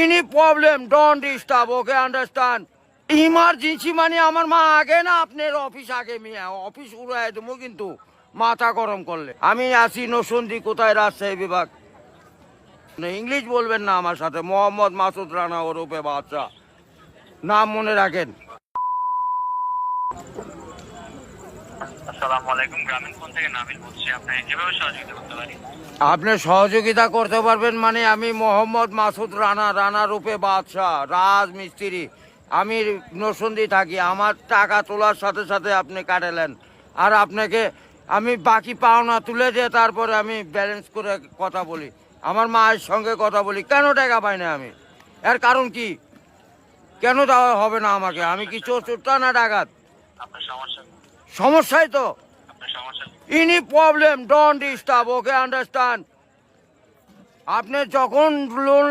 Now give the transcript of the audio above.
Any problem don't disturb, okay understand. Emergency মানে আমার মা আগে না আপনার অফিস আগে, মিয়া অফিস উড়াই দেবো কিন্তু মাথা গরম করলে। আমি আসি নসন্দি, কোথায় রাজশাহী বিভাগ। ইংলিশ বলবেন না আমার সাথে, মোহাম্মদ মাসুদ রানা ওরফে বাদশা, নাম মনে রাখেন। আসসালামু আলাইকুম, গ্রামীণ ফোন থেকে নাবিল বলছি। আপনাকে কিভাবে সহযোগিতা করতে পারি? আপনি সহযোগিতা করতে পারবেন মানে আমি মোহাম্মদ মাসুদ রানা, রানা রূপে বাদশাহ, রাজমিস্ত্রি। আমি নরসিংদী থাকি। আমার টাকা তোলার সাথে সাথে আপনি কাটালেন, আর আপনাকে আমি বাকি পাওনা তুলে দিয়ে তারপরে আমি ব্যালেন্স করে কথা বলি, আমার মায়ের সঙ্গে কথা বলি। কেন টাকা পাই না আমি? এর কারণ কি? কেন দেওয়া হবে না আমাকে? আমি কি চোর চোরটা না ডাকাত? আপনার সমস্যা সমস্যাই তো। আপনার সমস্যা any problem don't disturb, okay understand. আপনি যখন লোন